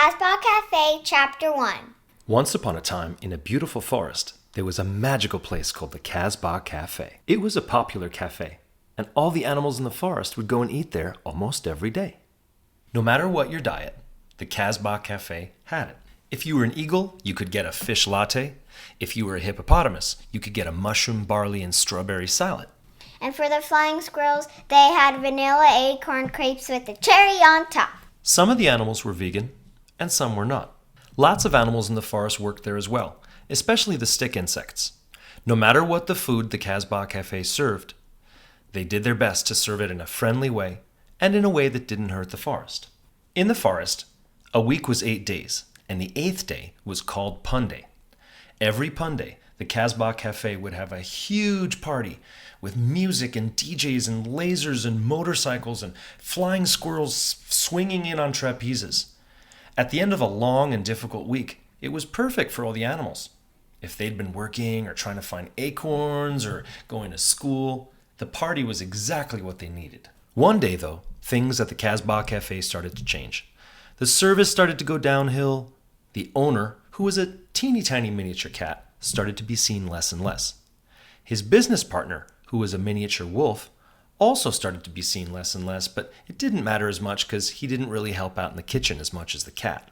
Kazbah Cafe, Chapter 1. Once upon a time, in a beautiful forest, there was a magical place called the Kazbah Cafe. It was a popular cafe, and all the animals in the forest would go and eat there almost every day. No matter what your diet, the Kazbah Cafe had it. If you were an eagle, you could get a fish latte. If you were a hippopotamus, you could get a mushroom, barley, and strawberry salad. And for the flying squirrels, they had vanilla acorn crepes with a cherry on top. Some of the animals were vegan, and some were not. Lots of animals in the forest worked there as well, especially the stick insects. No matter what the food the Kazbah Cafe served, they did their best to serve it in a friendly way and in a way that didn't hurt the forest. In the forest, a week was 8 days, and the 8th day was called Pun Day. Every Pun Day, the Kazbah Cafe would have a huge party with music and DJs and lasers and motorcycles and flying squirrels swinging in on trapezes. At the end of a long and difficult week, it was perfect for all the animals. If they'd been working or trying to find acorns or going to school, the party was exactly what they needed. One day, though, things at the Kazbah Cafe started to change. The service started to go downhill. The owner, who was a teeny tiny miniature cat, started to be seen less and less. His business partner, who was a miniature wolf, also started to be seen less and less, but it didn't matter as much because he didn't really help out in the kitchen as much as the cat.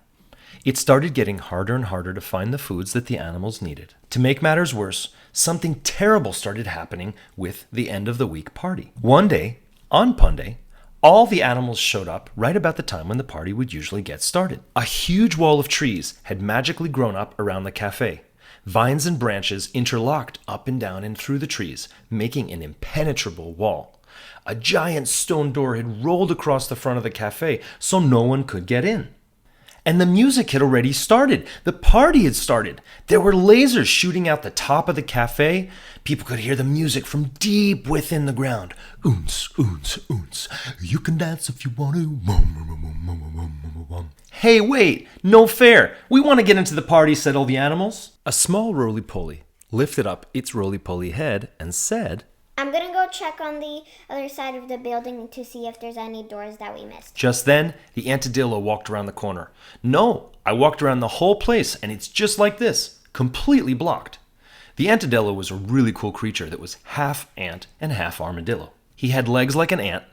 It started getting harder and harder to find the foods that the animals needed. To make matters worse, something terrible started happening with the end of the week party. One day, on Pun Day, all the animals showed up right about the time when the party would usually get started. A huge wall of trees had magically grown up around the cafe. Vines and branches interlocked up and down and through the trees, making an impenetrable wall. A giant stone door had rolled across the front of the cafe so no one could get in. And the music had already started. The party had started. There were lasers shooting out the top of the cafe. People could hear the music from deep within the ground. Oons, oons, oons. You can dance if you want to. Hey, wait, no fair. We want to get into the party, said all the animals. A small roly-poly lifted up its roly-poly head and said, I'm going to go check on the other side of the building to see if there's any doors that we missed. Just then, the antedillo walked around the corner. No, I walked around the whole place, and it's just like this, completely blocked. The antedillo was a really cool creature that was half ant and half armadillo. He had legs like an ant,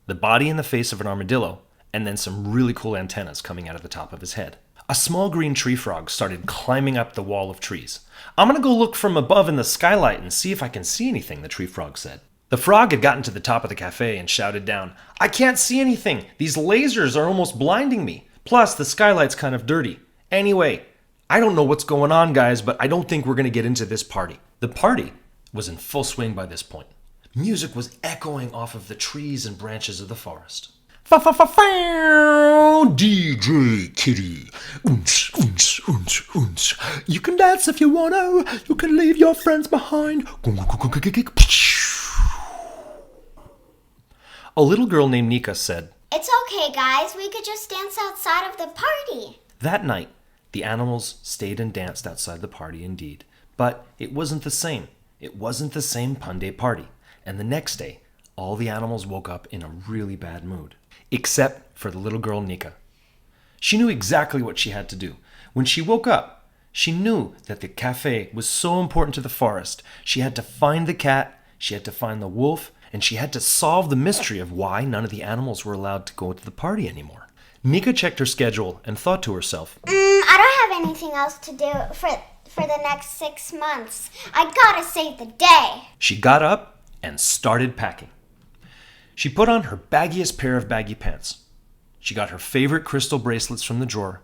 the body and the face of an armadillo, and then some really cool antennas coming out of the top of his head. A small green tree frog started climbing up the wall of trees. I'm going to go look from above in the skylight and see if I can see anything, the tree frog said. The frog had gotten to the top of the cafe and shouted down, I can't see anything. These lasers are almost blinding me. Plus, the skylight's kind of dirty. Anyway, I don't know what's going on, guys, but I don't think we're going to get into this party. The party was in full swing by this point. Music was echoing off of the trees and branches of the forest. DJ Kitty. Oons, oons, oons, oons. You can dance if you wanna. You can leave your friends behind. A little girl named Nikka said, It's okay, guys. We could just dance outside of the party. That night, the animals stayed and danced outside the party indeed. But it wasn't the same. It wasn't the same Pun Day party. And the next day, all the animals woke up in a really bad mood. Except for the little girl Nikka. She knew exactly what she had to do. When she woke up, she knew that the cafe was so important to the forest. She had to find the cat, she had to find the wolf, and she had to solve the mystery of why none of the animals were allowed to go to the party anymore. Nikka checked her schedule and thought to herself, I don't have anything else to do for the next 6 months. I gotta save the day. She got up and started packing. She put on her baggiest pair of baggy pants. She got her favorite crystal bracelets from the drawer.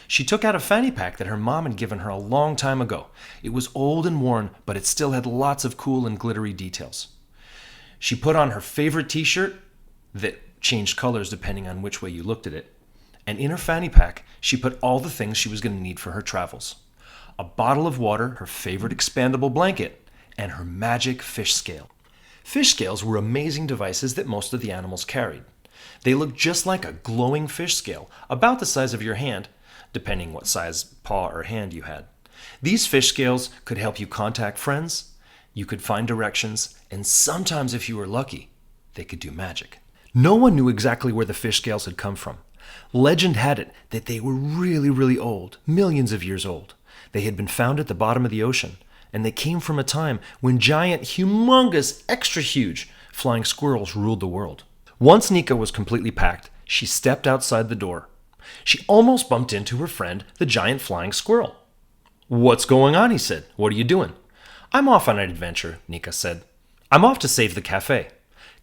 She took out a fanny pack that her mom had given her a long time ago. It was old and worn, but it still had lots of cool and glittery details. She put on her favorite t-shirt that changed colors depending on which way you looked at it. And in her fanny pack, she put all the things she was going to need for her travels. A bottle of water, her favorite expandable blanket, and her magic fish scale. Fish scales were amazing devices that most of the animals carried. They looked just like a glowing fish scale, about the size of your hand, depending what size paw or hand you had. These fish scales could help you contact friends, you could find directions, and sometimes if you were lucky, they could do magic. No one knew exactly where the fish scales had come from, Legend had it that they were really, really old, millions of years old. They had been found at the bottom of the ocean, and they came from a time when giant, humongous, extra huge flying squirrels ruled the world. Once Nikka was completely packed, she stepped outside the door. She almost bumped into her friend, the giant flying squirrel. "What's going on?" he said. "What are you doing?" "I'm off on an adventure," Nikka said. "I'm off to save the cafe."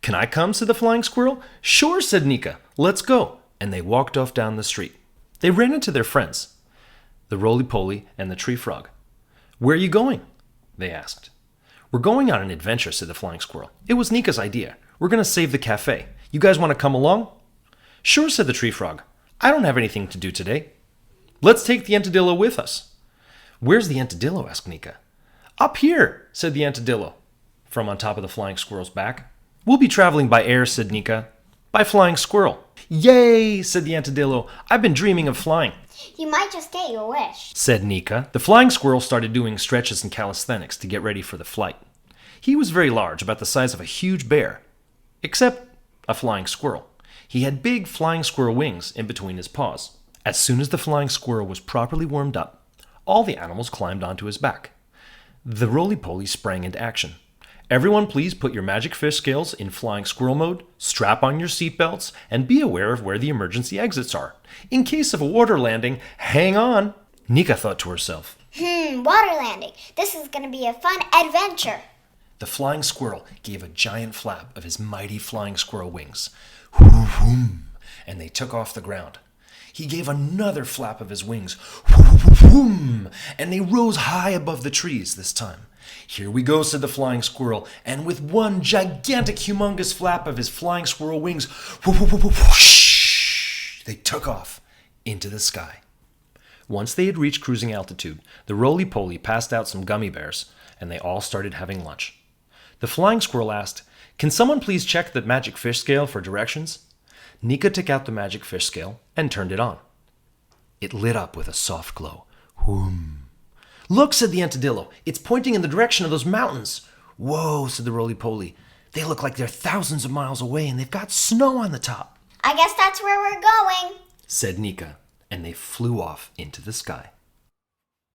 "Can I come?" said the flying squirrel. "Sure," said Nikka. "Let's go." And they walked off down the street. They ran into their friends, the roly-poly and the tree frog. "Where are you going?" they asked. "We're going on an adventure," said the flying squirrel. "It was Nikka's idea. We're going to save the cafe. You guys want to come along?" "Sure," said the tree frog. "I don't have anything to do today." "Let's take the antedillo with us." "Where's the antedillo?" asked Nikka. "Up here," said the antedillo, from on top of the flying squirrel's back. "We'll be traveling by air," said Nikka. "By flying squirrel." "Yay," said the antedillo. "I've been dreaming of flying." You might just get your wish, said Nikka. The flying squirrel started doing stretches and calisthenics to get ready for the flight. He was very large, about the size of a huge bear, except a flying squirrel. He had big flying squirrel wings in between his paws. As soon as the flying squirrel was properly warmed up, all the animals climbed onto his back. The roly-poly sprang into action. "Everyone please put your magic fish scales in flying squirrel mode, strap on your seatbelts, and be aware of where the emergency exits are. In case of a water landing, hang on." Nikka thought to herself. Water landing. This is going to be a fun adventure. The flying squirrel gave a giant flap of his mighty flying squirrel wings. Whoom, and they took off the ground. He gave another flap of his wings. Whoom, and they rose high above the trees this time. "Here we go," said the flying squirrel, and with one gigantic, humongous flap of his flying squirrel wings, whoosh, they took off into the sky. Once they had reached cruising altitude, the roly-poly passed out some gummy bears, and they all started having lunch. The flying squirrel asked, "Can someone please check the magic fish scale for directions?" Nikka took out the magic fish scale and turned it on. It lit up with a soft glow. Whoom. "Look," said the antedillo. "It's pointing in the direction of those mountains." "Whoa," said the roly-poly. "They look like they're thousands of miles away and they've got snow on the top." I guess that's where we're going, said Nikka, and they flew off into the sky.